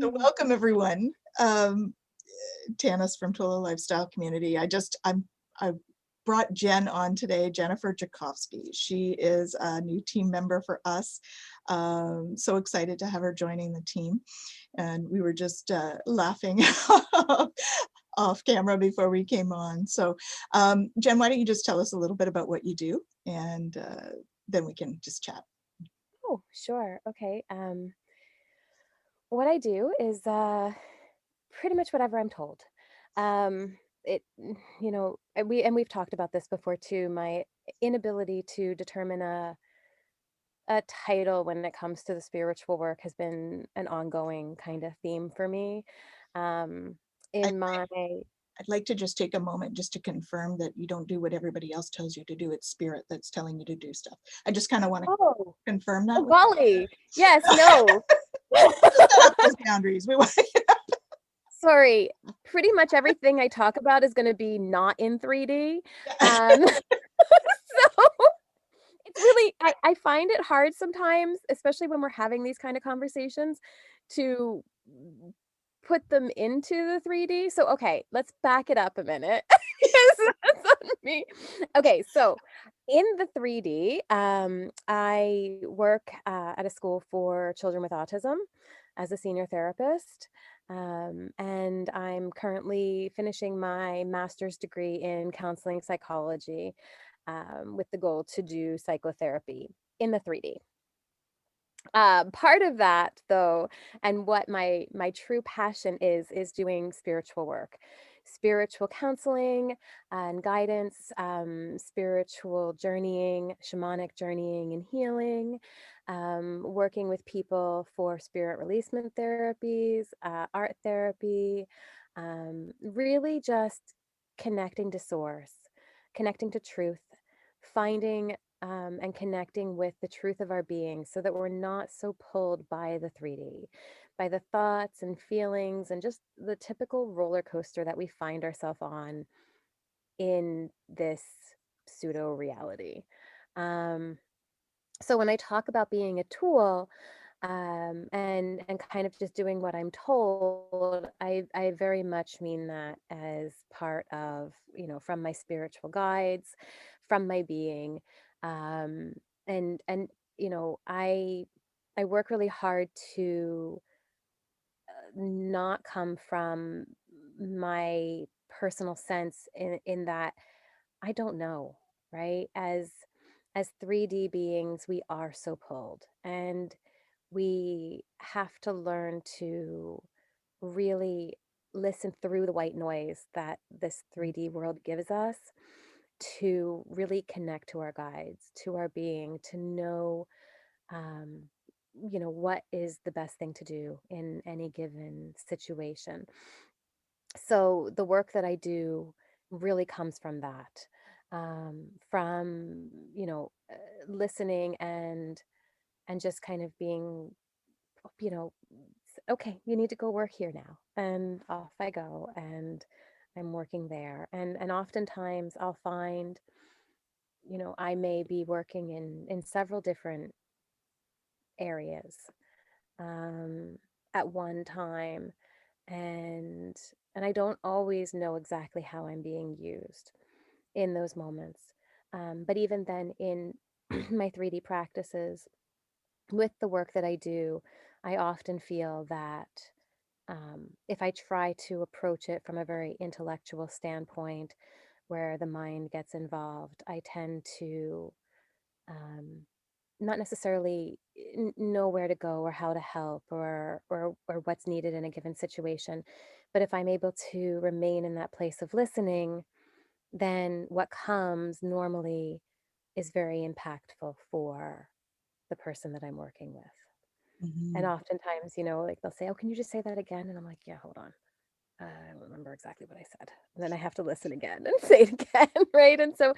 So welcome everyone. Tanys from Twillow Lifestyle Community. I brought Jen on today, Jennifer Jurkofsky. She is a new team member for us. So excited to have her joining the team. And we were just laughing off camera before we came on. So Jen, why don't you just tell us a little bit about what you do, and then we can just chat. Oh, sure. Okay. What I do is pretty much whatever I'm told. We've talked about this before too. My inability to determine a title when it comes to the spiritual work has been an ongoing kind of theme for me. In my I'd like to just take a moment just to confirm that you don't do what everybody else tells you to do. It's spirit that's telling you to do stuff. I just kind of want to confirm that. Oh, golly. Yes, no. Set up those boundaries. We want Sorry, pretty much everything I talk about is going to be not in 3D. So it's really, I find it hard sometimes, especially when we're having these kind of conversations, to put them into the 3D. So, okay, let's back it up a minute. That's on me. Okay, so in the 3D, I work at a school for children with autism as a senior therapist. And I'm currently finishing my master's degree in counseling psychology with the goal to do psychotherapy in the 3D. Part of that, though, and what my true passion is doing spiritual work, spiritual counseling and guidance, spiritual journeying, shamanic journeying and healing, working with people for spirit releasement therapies, art therapy, really just connecting to source, connecting to truth, finding and connecting with the truth of our being so that we're not so pulled by the 3D, by the thoughts and feelings and just the typical roller coaster that we find ourselves on in this pseudo reality. So when I talk about being a tool and kind of just doing what I'm told, I very much mean that as part of, from my spiritual guides, from my being. um, and I work really hard to not come from my personal sense in that I don't know, right? As 3D beings, we are so pulled, and we have to learn to really listen through the white noise that this 3D world gives us to really connect to our guides, to our being, to know, um, what is the best thing to do in any given situation. So the work that I do really comes from that, from listening and just kind of being, you know, okay, you need to go work here now, and off I go, and I'm working there, and oftentimes I'll find, I may be working in several different areas at one time, and I don't always know exactly how I'm being used in those moments. But even then, in my 3D practices, with the work that I do, I often feel that if I try to approach it from a very intellectual standpoint, where the mind gets involved, I tend to um, not necessarily know where to go or how to help or what's needed in a given situation. But if I'm able to remain in that place of listening, then what comes normally is very impactful for the person that I'm working with. And oftentimes, like they'll say, "Oh, can you just say that again?" And I'm like, "Yeah, hold on. I don't remember exactly what I said." And then I have to listen again and say it again, right? And so,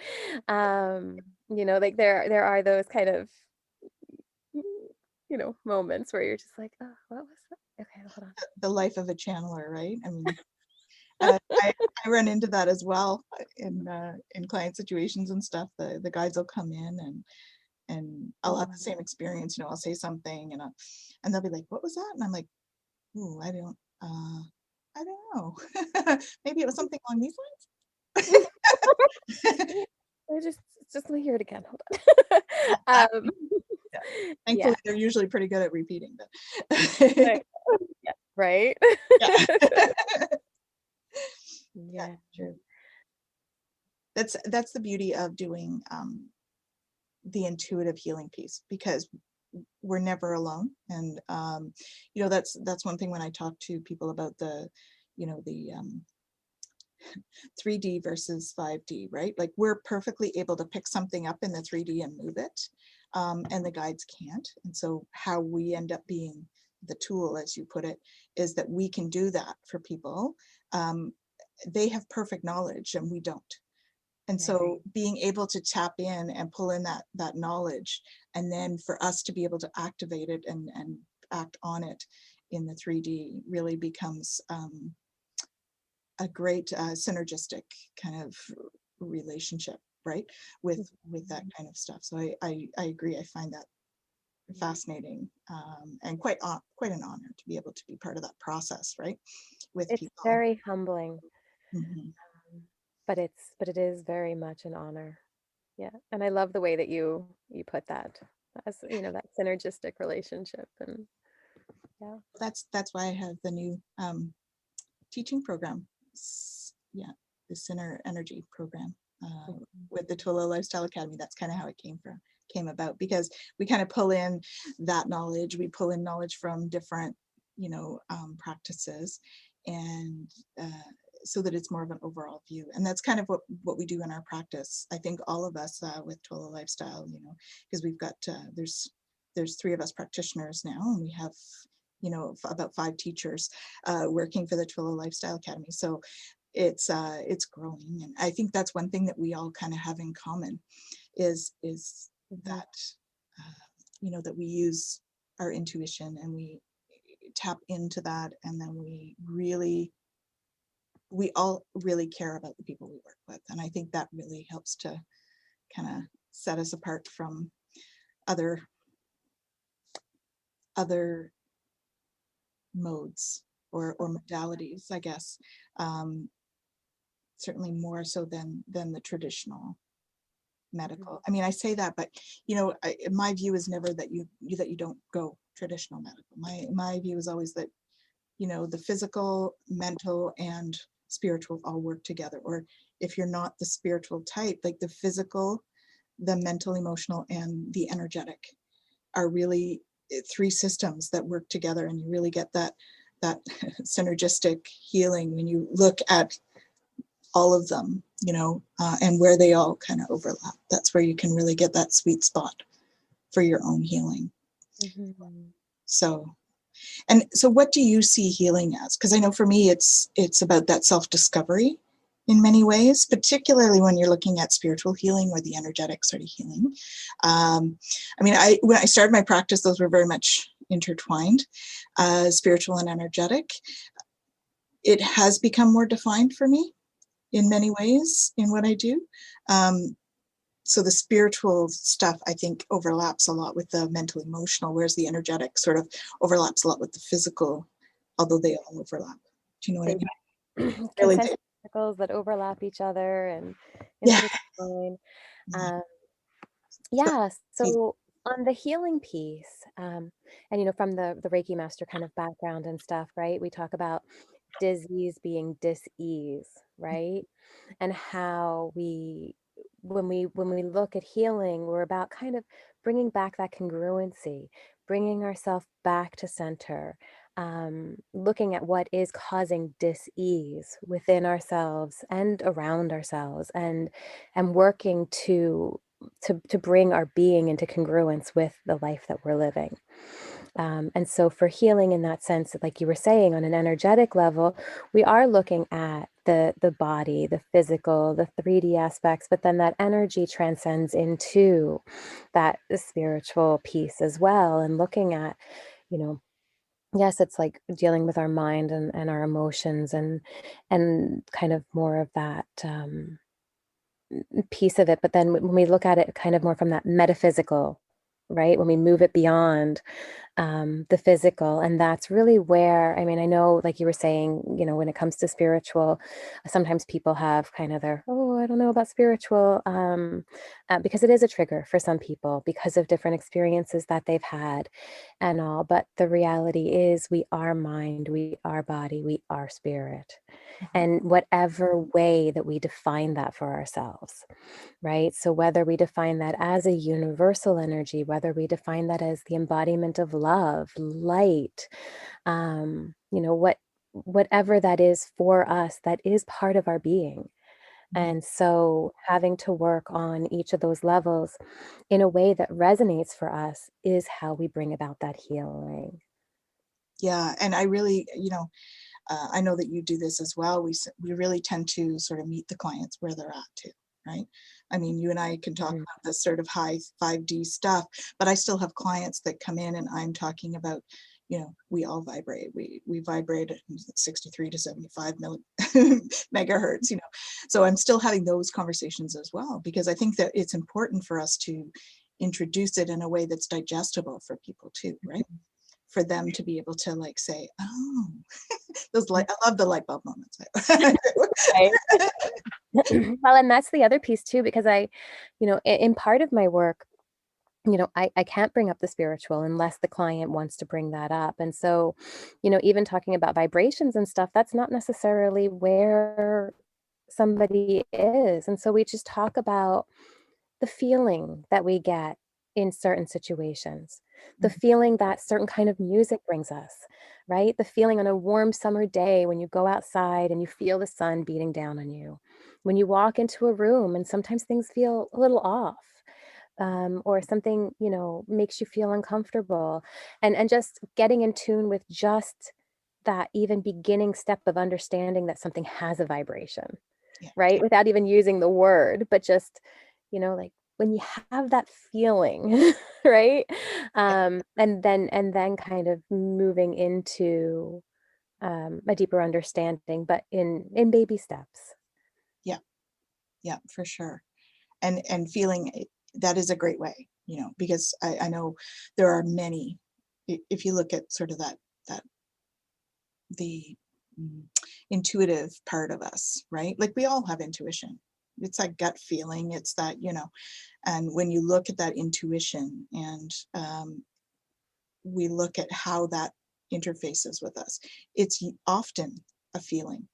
like there are those kind of, moments where you're just like, "Oh, what was that? Okay, hold on." the life of a channeler, right? I mean, I run into that as well in client situations and stuff. The guides will come in and I'll have the same experience. I'll say something and they'll be like, "What was that?" And I'm like, Ooh, I don't know. Maybe it was something along these lines. Just let me hear it again. Hold Yeah, on. yeah. Yeah. Thankfully, they're usually pretty good at repeating, but Right. Yeah. Right. yeah. Yeah, Yeah. true. That's the beauty of doing the intuitive healing piece, because we're never alone. And that's one thing when I talk to people about the 3D versus 5D, right? Like, we're perfectly able to pick something up in the 3D and move it, and the guides can't. And so how we end up being the tool, as you put it, is that we can do that for people. They have perfect knowledge and we don't. And Right. so being able to tap in and pull in that knowledge, and then for us to be able to activate it and act on it in the 3D, really becomes a great synergistic kind of relationship, right? With that kind of stuff. So I agree. I find that fascinating, and quite an honor to be able to be part of that process, right? With It's people. very humbling, Mhm. but it is very much an honor. Yeah. And I love the way that you put that, as that synergistic relationship. And yeah. That's why I have the new teaching program. Yeah, the Center Energy program, Mhm. with the Twillow Lifestyle Academy. That's kind of how it came about, because we kind of pull in that knowledge. We pull in knowledge from different, practices, and so that it's more of an overall view. And that's kind of what we do in our practice. I think all of us with Twillow Lifestyle, because we've got there's 3 of us practitioners now, and we have about 5 teachers working for the Twillow Lifestyle Academy. So it's growing, and I think that's one thing that we all kind of have in common is Mhm. that that we use our intuition, and we tap into that, and then we all really care about the people we work with, and I think that really helps to kind of set us apart from other other modes or modalities, I guess. um, Certainly more so than the traditional Mhm. medical. I mean, I say that, but my view is never that you don't go traditional medical. My view is always that the physical, mental, and spiritual all work together. Or if you're not the spiritual type, like the physical, the mental, emotional, and the energetic are really 3 systems that work together, and you really get that synergistic healing when you look at all of them, and where they all kind of overlap. That's where you can really get that sweet spot for your own healing. Mhm. So, and so what do you see healing as? Because I know for me, it's about that self-discovery in many ways, particularly when you're looking at spiritual healing or the energetic sort of healing. I mean, when I started my practice, those were very much intertwined, spiritual and energetic. It has become more defined for me in many ways in what I do. Um, so the spiritual stuff, I think, overlaps a lot with the mental emotional, whereas the energetic sort of overlaps a lot with the physical, although they all overlap. Do you know what I They mean? Really, they, concentric circles that overlap each other and yeah, intertwine. yeah. Um, So, yeah. So on the healing piece, and from the Reiki Master kind of background and stuff, right? We talk about disease being dis-ease, right? And how when we look at healing, we're about kind of bringing back that congruency, bringing ourselves back to center, looking at what is causing dis-ease within ourselves and around ourselves, and working to bring our being into congruence with the life that we're living. And so for healing in that sense, like you were saying, on an energetic level, we are looking at the body, the physical, the 3D aspects, but then that energy transcends into that spiritual piece as well. And looking at, you know, yes, it's like dealing with our mind and our emotions and kind of more of that piece of it. But then when we look at it kind of more from that metaphysical right? When we move it beyond the physical. And that's really where, I mean, I know, like you were saying, you know, when it comes to spiritual, sometimes people have kind of their, oh, I don't know about spiritual, because it is a trigger for some people because of different experiences that they've had and all. But the reality is, we are mind, we are body, we are spirit. Mhm. And whatever way that we define that for ourselves, right? So whether we define that as a universal energy, whether we define that as the embodiment of love, light, you know, whatever that is for us, that is part of our being. Mhm. And so having to work on each of those levels in a way that resonates for us is how we bring about that healing. Yeah, and I really, I know that you do this as well. We really tend to sort of meet the clients where they're at too, right? I mean, you and I can talk Mhm. about this sort of high 5D stuff, but I still have clients that come in and I'm talking about, we all vibrate. We vibrate at 63 to 75 megahertz, So I'm still having those conversations as well, because I think that it's important for us to introduce it in a way that's digestible for people too, right? For them to be able to like say, oh, those light, I love the light bulb moments. Right. Well, and that's the other piece too, because you know, in part of my work, you know, I can't bring up the spiritual unless the client wants to bring that up. And so, you know, even talking about vibrations and stuff, that's not necessarily where somebody is. And so we just talk about the feeling that we get in certain situations, the feeling that certain kind of music brings us, right? The feeling on a warm summer day when you go outside and you feel the sun beating down on you, when you walk into a room and sometimes things feel a little off, or something, you know, makes you feel uncomfortable, and just getting in tune with just that even beginning step of understanding that something has a vibration, Yeah, right? Without even using the word, but just, you know, like when you have that feeling, right? yeah, And then kind of moving into a deeper understanding, but in baby steps. yeah, yeah, for sure. And feeling that is a great way, because I know there are many. If you look at sort of that the mm, intuitive part of us, right? Like we all have intuition. It's that gut feeling. It's that, and when you look at that intuition and we look at how that interfaces with us, it's often a feeling.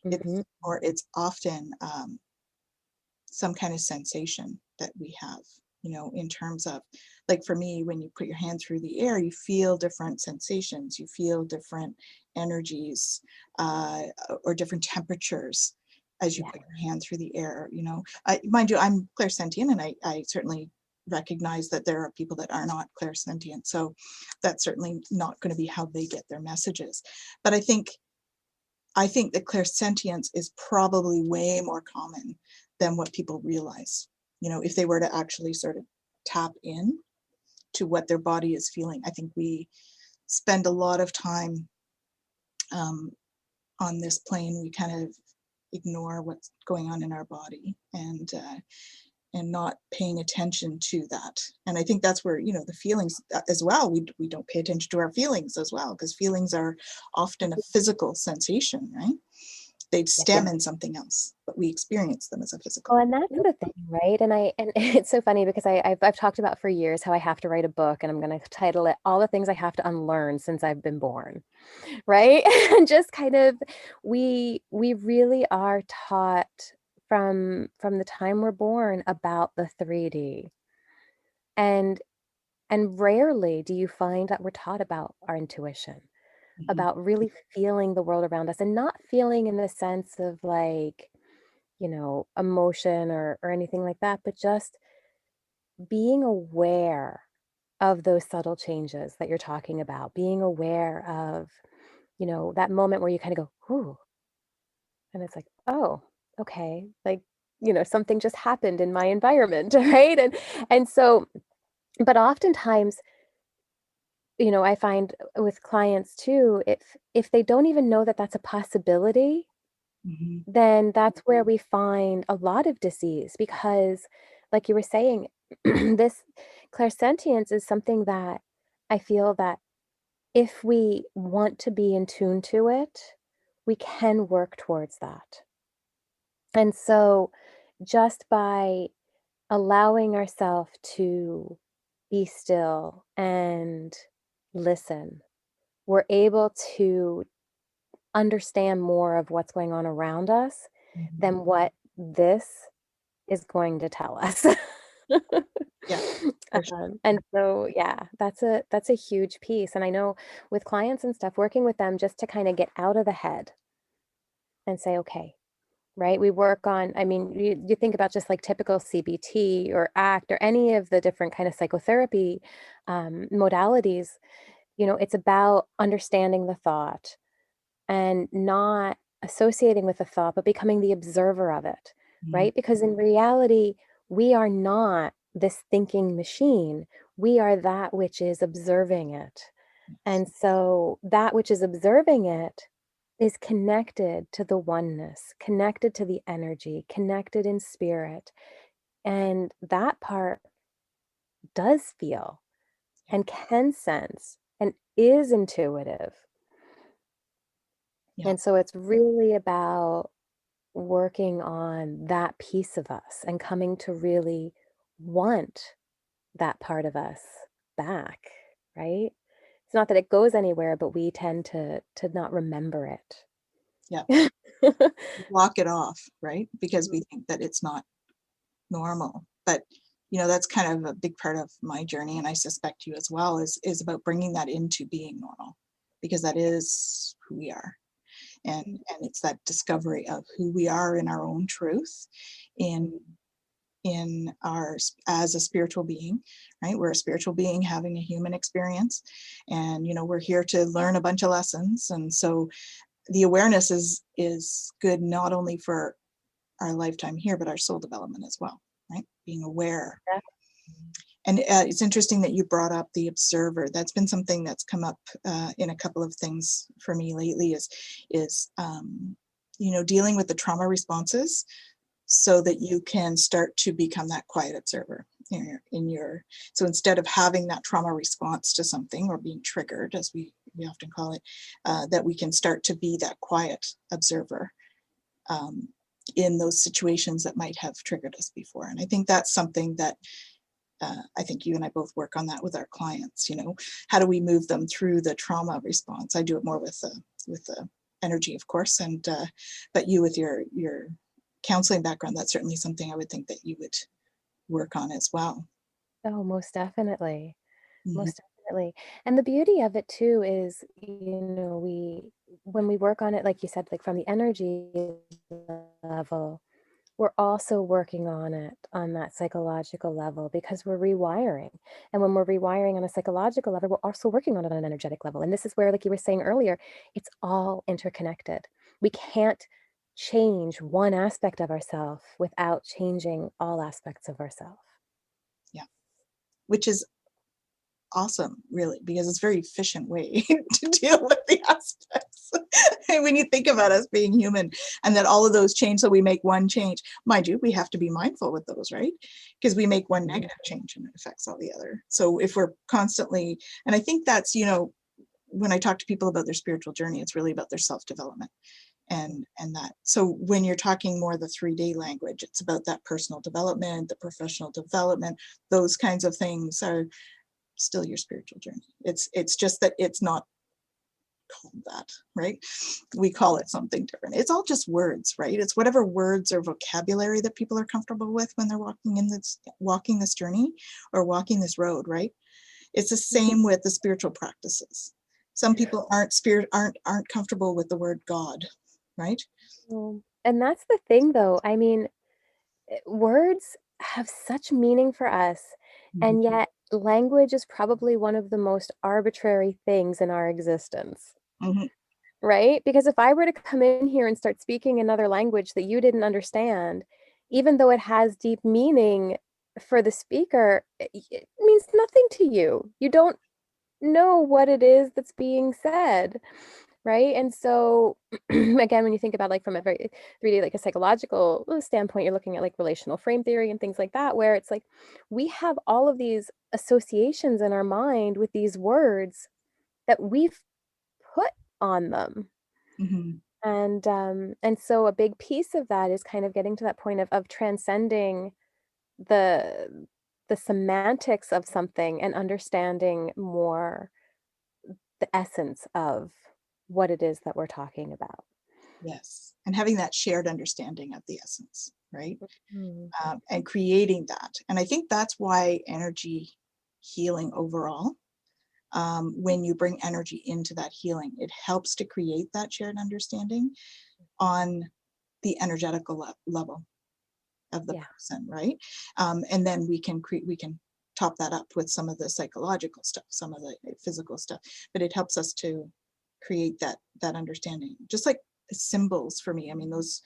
Hmm. It's often some kind of sensation that we have, in terms of, like for me, when you put your hand through the air, you feel different sensations, you feel different energies, or different temperatures as you Yeah. put your hand through the air. Mind you, I'm clairsentient, and I certainly recognize that there are people that are not clairsentient, so that's certainly not going to be how they get their messages. But I think that clairsentience is probably way more common than what people realize. If they were to actually sort of tap in to what their body is feeling, I think we spend a lot of time um, on this plane. We kind of ignore what's going on in our body and not paying attention to that. And I think that's where, the feelings as well, we don't pay attention to our feelings as well, because feelings are often a physical sensation, right? They'd stem in something else, but we experience them as a Oh, physical. and that's the thing, right? And it's so funny because I've talked about for years how I have to write a book, and I'm going to title it "All the Things I Have to Unlearn Since I've Been Born," right? And just kind of, we really are taught from the time we're born about the 3D, and rarely do you find that we're taught about our intuition, Mhm. about really feeling the world around us, and not feeling in the sense of like, you know, emotion or anything like that, but just being aware of those subtle changes that you're talking about, being aware of, you know, that moment where you kind of go, ooh, and it's like, oh, okay, like, you know, something just happened in my environment, right? And so, but oftentimes, you know, I find with clients too, if they don't even know that that's a possibility, Mhm. then that's where we find a lot of disease because, like you were saying, This clairsentience is something that I feel that if we want to be in tune to it, we can work towards that. And so just by allowing ourselves to be still and listen, we're able to understand more of what's going on around us Mhm. than what this is going to tell us. Yeah, for sure. And so yeah, that's a huge piece. And I know with clients and stuff, working with them just to kind of get out of the head and say, okay, right? We work on, I mean, you think about just like typical CBT or ACT or any of the different kind of psychotherapy modalities, it's about understanding the thought and not associating with the thought, but becoming the observer of it, Mhm. right? Because in reality, we are not this thinking machine. We are that which is observing it. And so that which is observing it is connected to the oneness, connected to the energy, connected in spirit. And that part does feel Yeah, and can sense and is intuitive. yeah, And so it's really about working on that piece of us and coming to really want that part of us back, right? It's not that it goes anywhere, but we tend to not remember yeah. it. Walk it off, right? Because we think that it's not normal. But that's kind of a big part of my journey, and I suspect you as well, is about bringing that into being normal, because that is who we are. And it's that discovery of who we are in our own truth, in our as a spiritual being, right? We're a spiritual being having a human experience, and we're here to learn a bunch of lessons. And so the awareness is good not only for our lifetime here, but our soul development as well, right? Being aware. And it's interesting that you brought up the observer. That's been something that's come up in a couple of things for me lately, is dealing with the trauma responses, so that you can start to become that quiet observer so instead of having that trauma response to something, or being triggered, as we often call it, that we can start to be that quiet observer um, in those situations that might have triggered us before. And I think that's something that I think you and I both work on that with our clients. How do we move them through the trauma response? I do it more with the energy, of course, and but you with your counseling background, that's certainly something I would think that you would work on as well. Oh, most definitely. Mhm. Most definitely. And the beauty of it too is, when we work on it, like you said, like from the energy level, we're also working on it on that psychological level because we're rewiring. And when we're rewiring on a psychological level, we're also working on it on an energetic level. And this is where, like you were saying earlier, it's all interconnected. We can't change one aspect of ourselves without changing all aspects of ourselves. Yeah, which is awesome, really, because it's a very efficient way to deal with the aspects. When you think about us being human, and that all of those change, so we make one change. Mind you, we have to be mindful with those, right? Because we make one negative change and it affects all the other. So if we're constantly, and I think that's, when I talk to people about their spiritual journey, it's really about their self-development. And that, so when you're talking more the 3D language, it's about that personal development, the professional development. Those kinds of things are still your spiritual journey. It's just that it's not called that, right? We call it something different. It's all just words, right? It's whatever words or vocabulary that people are comfortable with when they're walking this journey, or walking this road, right? It's the same with the spiritual practices. Some people aren't comfortable with the word God, right? And that's the thing, though. I mean, words have such meaning for us, Mhm. and yet language is probably one of the most arbitrary things in our existence, Mhm. right? Because if I were to come in here and start speaking another language that you didn't understand, even though it has deep meaning for the speaker, it means nothing to you. You don't know what it is that's being said, right? And so again, when you think about like from a very 3D, like a psychological standpoint, you're looking at like relational frame theory and things like that, where it's like we have all of these associations in our mind with these words that we've put on them. Mhm. And so a big piece of that is kind of getting to that point of transcending the the semantics of something and understanding more the essence of what it is that we're talking about. Yes. And having that shared understanding of the essence, right? Mm. And creating that. And I think that's why energy healing overall, when you bring energy into that healing, it helps to create that shared understanding on the energetical level of the Yeah. person, right? And then we can top that up with some of the psychological stuff, some of the physical stuff, but it helps us to create that understanding. Just like symbols for me, I mean, those,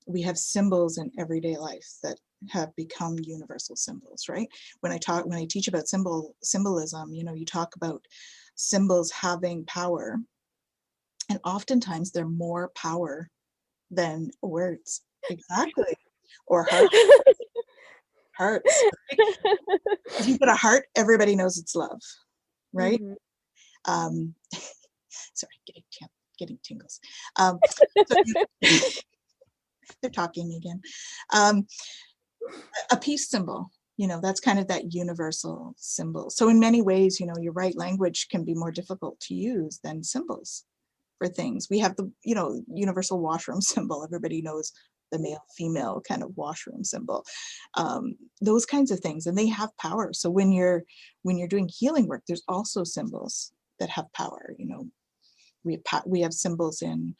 we have symbols in everyday life that have become universal symbols, right? When I teach about symbolism, you know, you talk about symbols having power, and oftentimes they're more power than words. Exactly. Or hearts, right? If you put a heart, everybody knows it's love, right? Mhm. um Sorry, getting tingles. So they're talking again. um a peace symbol, you know, that's kind of that universal symbol. So in many ways, you know, you're right, language can be more difficult to use than symbols for things. We have the, you know, universal washroom symbol. Everybody knows the male female kind of washroom symbol. Those kinds of things, and they have power. So when you're doing healing work, there's also symbols that have power. You know, we have symbols in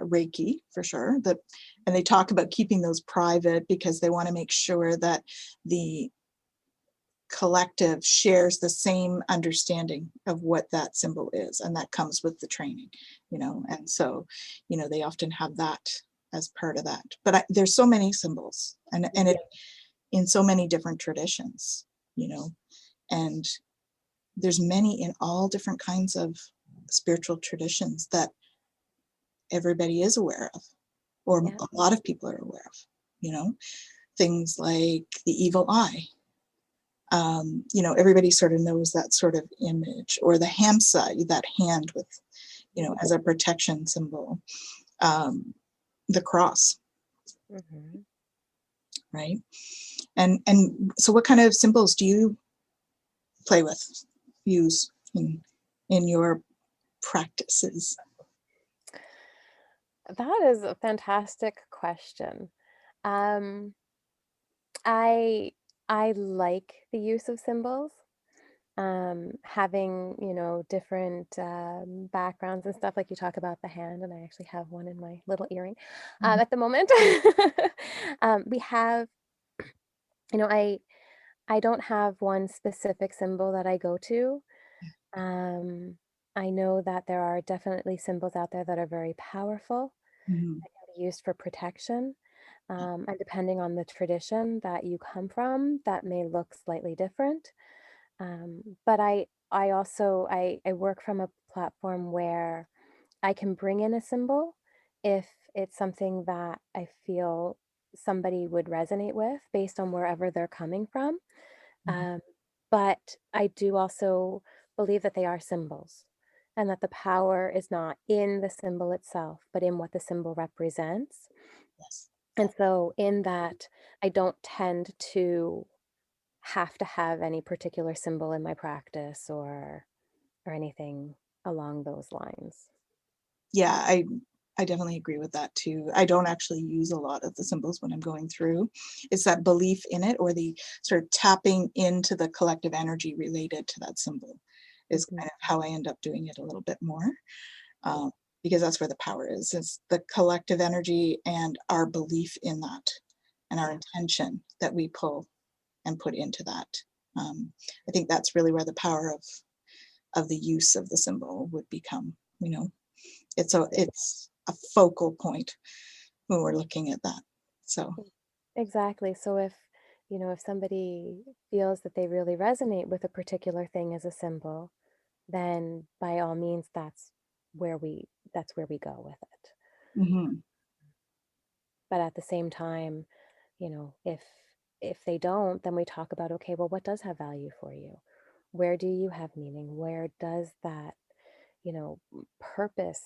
Reiki for sure, that, and they talk about keeping those private because they want to make sure that the collective shares the same understanding of what that symbol is, and that comes with the training, you know. And so, you know, they often have that as part of that. But there's so many symbols, and it in so many different traditions, you know, and there's many in all different kinds of spiritual traditions that everybody is aware of, or Yeah. a lot of people are aware of, you know, things like the evil eye. You know, everybody sort of knows that sort of image, or the hamsa, that hand with, you know, as a protection symbol. The cross, Mhm. right? And so what kind of symbols do you play with, use in your practices? That is a fantastic question. Um, I I like the use of symbols. Having, different backgrounds and stuff, like you talk about the hand, and I actually have one in my little earring Mhm. at the moment. We have, you know, I don't have one specific symbol that I go to. Um, I know that there are definitely symbols out there that are very powerful, Mhm. that can be used for protection. And depending on the tradition that you come from, that may look slightly different. But I also I work from a platform where I can bring in a symbol if it's something that I feel somebody would resonate with based on wherever they're coming from. Mhm. Um, but I do also believe that they are symbols, and that the power is not in the symbol itself, but in what the symbol represents. Yes. And so, in that, I don't tend to have to have any particular symbol in my practice or anything along those lines. Yeah, I definitely agree with that too. I don't actually use a lot of the symbols when I'm going through. It's that belief in it, or the sort of tapping into the collective energy related to that symbol is Mhm. kind of how I end up doing it a little bit more. Because that's where the power is. It's the collective energy and our belief in that, and our Yeah. intention that we pull and put into that. I think that's really where the power of the use of the symbol would become, you know. It's a focal point when we're looking at that. So Exactly. So if somebody feels that they really resonate with a particular thing as a symbol, then by all means, that's where we go with it. Mhm. But at the same time, if they don't, then we talk about, okay, well, what does have value for you? Where do you have meaning? Where does that, purpose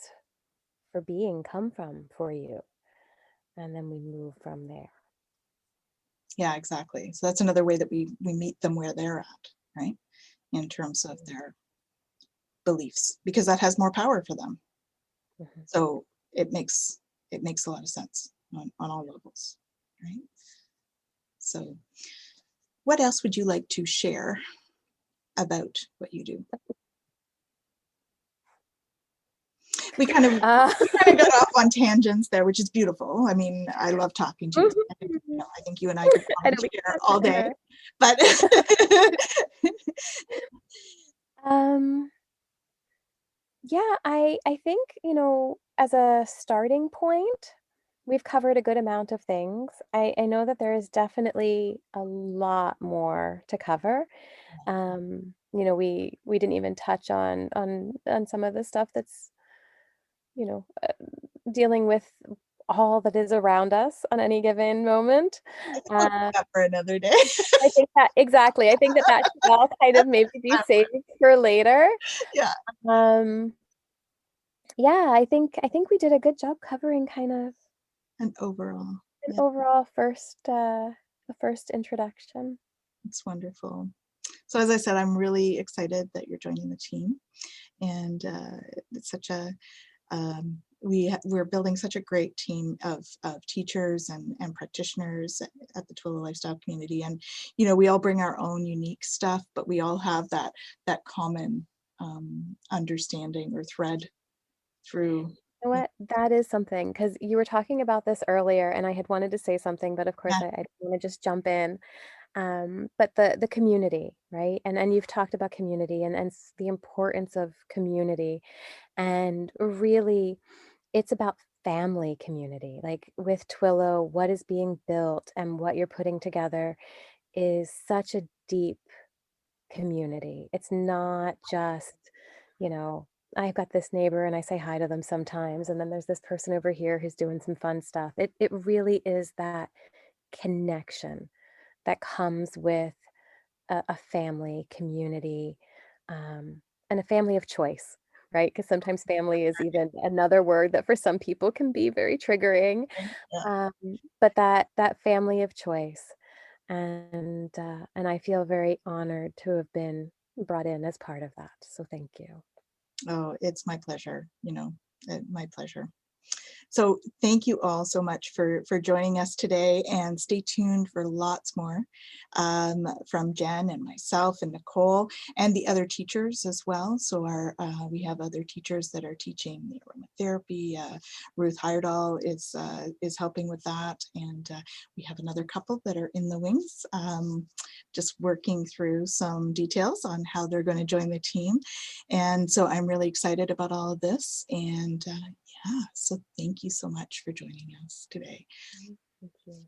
for being come from for you? And then we move from there. Yeah, exactly. So that's another way that we meet them where they're at, right? In terms of their beliefs, because that has more power for them. Mhm. So it makes a lot of sense on all levels, right? So what else would you like to share about what you do? We kind of Uh, got off on tangents there, which is beautiful. I mean, I love talking to you. I think you and I could I probably know we share can all day, forever. but Um, yeah, I think, as a starting point, we've covered a good amount of things. I know that there is definitely a lot more to cover. We didn't even touch on some of the stuff that's, you know, uh, dealing with all that is around us on any given moment. I think we'll Uh, do that for another day. I think that exactly. I think that should all kind of maybe be saved for later. Yeah, Um, yeah, I think we did a good job covering kind of and overall, an yeah, overall a first introduction. it's wonderful. So as I said, I'm really excited that you're joining the team, and it's such a we're building such a great team of teachers and practitioners at the Twillow lifestyle community. And we all bring our own unique stuff, but we all have that common understanding or thread through. You know what? That is something because you were talking about this earlier, and I had wanted to say something, but of course Yeah, I want to just jump in. But the community, right? And you've talked about community and the importance of community, and really, it's about family community. Like with Twillow, what is being built and what you're putting together is such a deep community. It's not just, you know, I've got this neighbor and I say hi to them sometimes, and then there's this person over here who's doing some fun stuff. It really is that connection that comes with a family community, and a family of choice, right? Because sometimes family is even another word that for some people can be very triggering. yeah. um, but that family of choice, and I feel very honored to have been brought in as part of that. So thank you. Oh, it's my pleasure. My pleasure. So thank you all so much for joining us today, and stay tuned for lots more from Jen and myself and Nicole and the other teachers as well. So we have other teachers that are teaching the aromatherapy. Ruth Heyerdahl is helping with that, and we have another couple that are in the wings, just working through some details on how they're going to join the team. And so I'm really excited about all of this, and yeah, so thank you so much for joining us today. Thank you.